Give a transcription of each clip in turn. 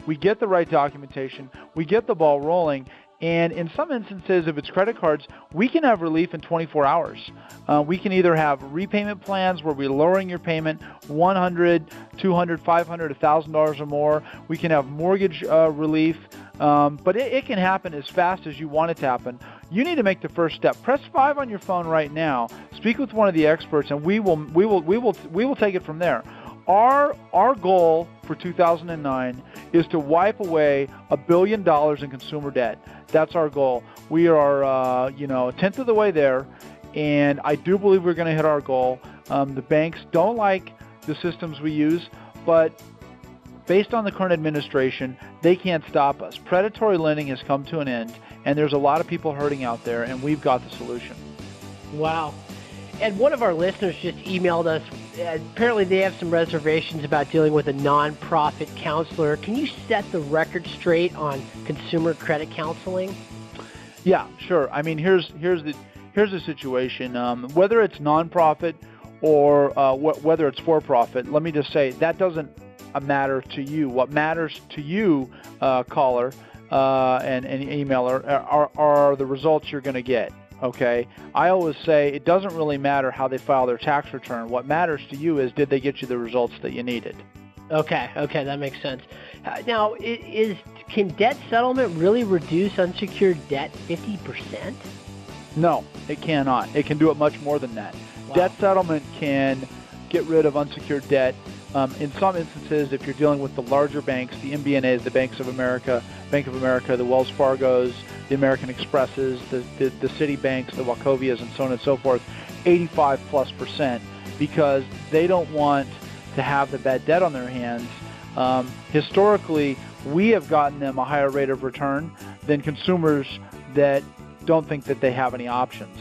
we get the right documentation, we get the ball rolling, and in some instances, if it's credit cards, we can have relief in 24 hours. We can either have repayment plans where we're lowering your payment $100, $200, $500, $1,000 or more. We can have mortgage relief, but it can happen as fast as you want it to happen. You need to make the first step. Press 5 on your phone right now. Speak with one of the experts, and we will take it from there. Our goal for 2009 is to wipe away $1 billion in consumer debt. That's our goal. We are, a tenth of the way there, and I do believe we're going to hit our goal. The banks don't like the systems we use, but based on the current administration, they can't stop us. Predatory lending has come to an end, and there's a lot of people hurting out there, and we've got the solution. Wow. And one of our listeners just emailed us. Apparently they have some reservations about dealing with a nonprofit counselor. Can you set the record straight on consumer credit counseling? Yeah, sure. I mean, here's the situation. Whether it's nonprofit or whether it's for-profit, let me just say that doesn't matter to you. What matters to you, caller and emailer, are the results you're going to get. Okay, I always say it doesn't really matter how they file their tax return. What matters to you is, did they get you the results that you needed? Okay, that makes sense. Now, can debt settlement really reduce unsecured debt 50%? No, it cannot. It can do it much more than that. Wow. Debt settlement can get rid of unsecured debt. In some instances, if you're dealing with the larger banks, the MBNAs, the Bank of America, the Wells Fargos, the American Expresses, the Citibanks, the Wachovias, and so on and so forth, 85+%, because they don't want to have the bad debt on their hands. Historically, we have gotten them a higher rate of return than consumers that don't think that they have any options.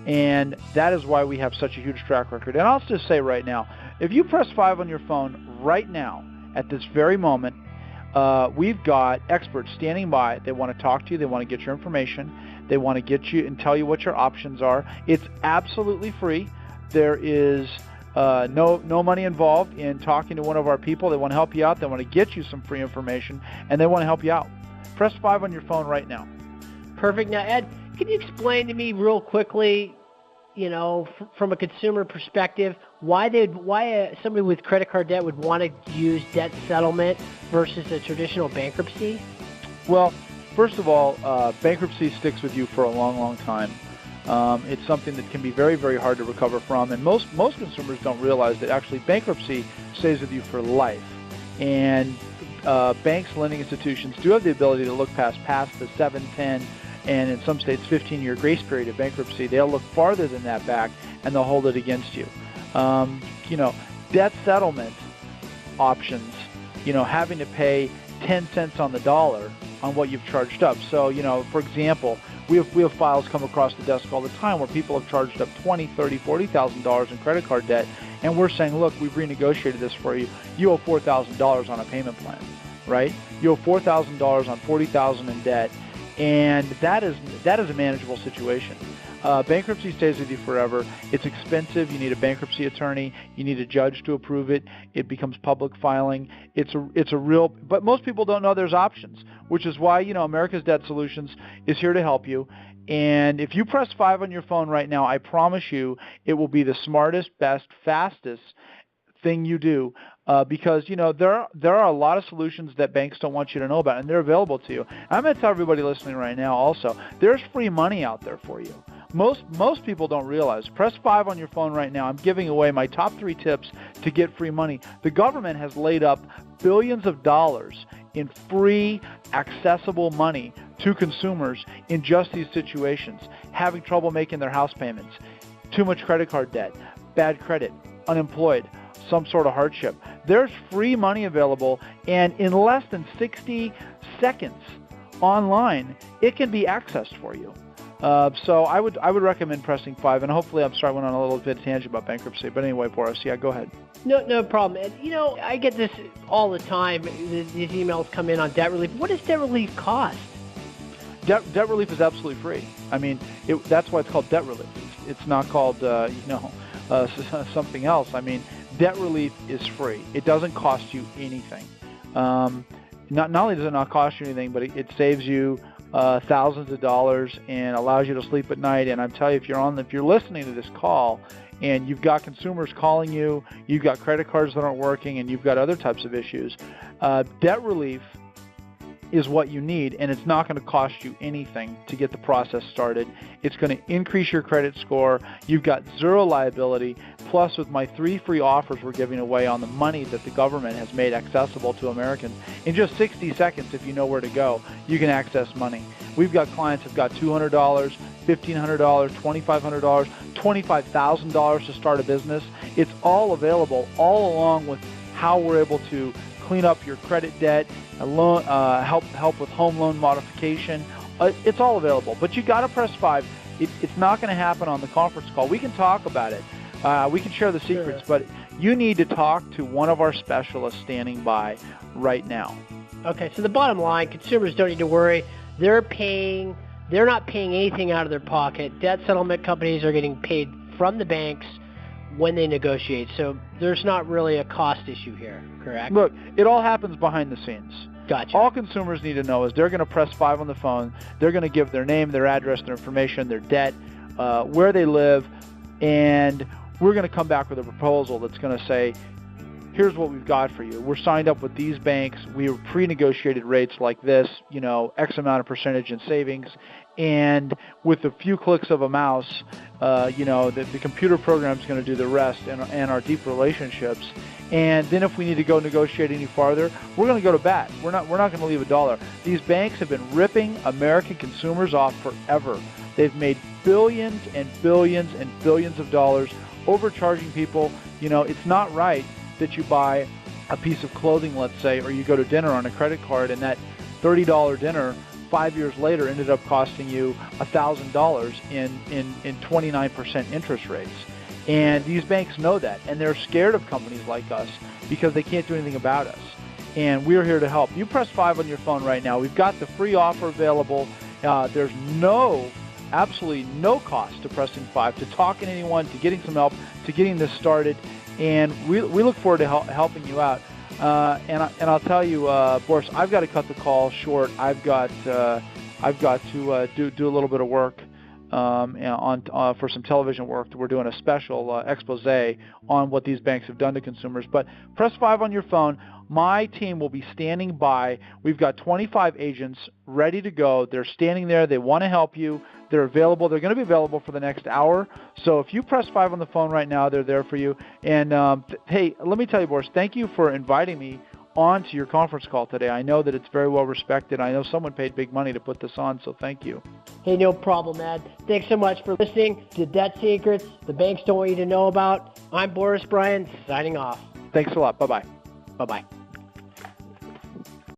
And that is why we have such a huge track record. And I'll just say right now, if you press 5 on your phone right now, at this very moment, we've got experts standing by. They want to talk to you. They want to get your information. They want to get you and tell you what your options are. It's absolutely free. There is no money involved in talking to one of our people. They want to help you out. They want to get you some free information, and they want to help you out. Press 5 on your phone right now. Perfect. Now, Ed, can you explain to me real quickly, from a consumer perspective, why somebody with credit card debt would want to use debt settlement versus a traditional bankruptcy? Well, first of all, bankruptcy sticks with you for a long, long time. It's something that can be very, very hard to recover from, and most consumers don't realize that actually bankruptcy stays with you for life. And banks, lending institutions do have the ability to look past the 7, 10, and in some states 15-year grace period of bankruptcy. They'll look farther than that back, and they'll hold it against you. Debt settlement options, having to pay 10 cents on the dollar on what you've charged up. So, for example, we have files come across the desk all the time where people have charged up $20,000, $30,000, $40,000 in credit card debt, and we're saying, look, we've renegotiated this for you. You owe $4,000 on a payment plan, right? You owe $4,000 on $40,000 in debt. And that is a manageable situation. Bankruptcy stays with you forever. It's expensive. You need a bankruptcy attorney. You need a judge to approve it. It becomes public filing. It's a real, but most people don't know there's options, which is why, America's Debt Solutions is here to help you. And if you press 5 on your phone right now, I promise you it will be the smartest, best, fastest thing you do. Because, there are a lot of solutions that banks don't want you to know about, and they're available to you. I'm going to tell everybody listening right now also, there's free money out there for you. Most people don't realize. Press 5 on your phone right now. I'm giving away my top 3 tips to get free money. The government has laid up billions of dollars in free, accessible money to consumers in just these situations. Having trouble making their house payments, too much credit card debt, bad credit, unemployed, some sort of hardship. There's free money available, and in less than 60 seconds online, it can be accessed for you. So I would recommend pressing 5, and hopefully, I'm sorry, I went on a little bit of tangent about bankruptcy, but anyway, Boris, yeah, go ahead. No problem. And, I get this all the time. These emails come in on debt relief. What does debt relief cost? Debt relief is absolutely free. I mean, that's why it's called debt relief. It's not called, something else. I mean, debt relief is free. It doesn't cost you anything. not only does it not cost you anything, but it saves you thousands of dollars and allows you to sleep at night. And I'm telling you, if you're listening to this call and you've got consumers calling you, you've got credit cards that aren't working, and you've got other types of issues, debt relief is what you need, and it's not going to cost you anything to get the process started. It's going to increase your credit score. You've got zero liability. Plus, with my 3 free offers we're giving away on the money that the government has made accessible to Americans, in just 60 seconds, if you know where to go, you can access money. We've got clients who've got $200, $1,500, $2,500, $25,000 to start a business. It's all available, all along with how we're able to clean up your credit debt, help with home loan modification. It's all available, but you got to press 5. It's not going to happen on the conference call. We can talk about it. We can share the secrets, but you need to talk to one of our specialists standing by right now. Okay, so the bottom line, consumers don't need to worry. They're not paying anything out of their pocket. Debt settlement companies are getting paid from the banks when they negotiate. So there's not really a cost issue here, correct? Look, it all happens behind the scenes. Gotcha. All consumers need to know is they're going to press 5 on the phone. They're going to give their name, their address, their information, their debt, where they live, and we're going to come back with a proposal that's going to say, here's what we've got for you. We're signed up with these banks. We have pre-negotiated rates like this, X amount of percentage in savings. And with a few clicks of a mouse, the computer program is going to do the rest, and our deep relationships. And then if we need to go negotiate any farther, we're going to go to bat. We're not going to leave a dollar. These banks have been ripping American consumers off forever. They've made billions and billions and billions of dollars overcharging people. It's not right that you buy a piece of clothing, let's say, or you go to dinner on a credit card, and that $30 dinner 5 years later ended up costing you $1,000 in 29% interest rates. And these banks know that, and they're scared of companies like us because they can't do anything about us. And we're here to help. You press 5 on your phone right now. We've got the free offer available. There's absolutely no cost to pressing 5, to talking to anyone, to getting some help, to getting this started. And we look forward to helping you out. And I'll tell you, Borris, I've got to cut the call short. I've got to do a little bit of work for some television work. We're doing a special expose on what these banks have done to consumers. But press 5 on your phone. My team will be standing by. We've got 25 agents ready to go. They're standing there. They want to help you. They're available. They're going to be available for the next hour. So if you press 5 on the phone right now, they're there for you. And hey, let me tell you, Borris, thank you for inviting me on to your conference call today. I know that it's very well respected. I know someone paid big money to put this on, so thank you. Hey, no problem, Ed. Thanks so much for listening to Debt Secrets the banks don't want you to know about. I'm Borris Bryan, signing off. Thanks a lot. Bye-bye. Bye-bye.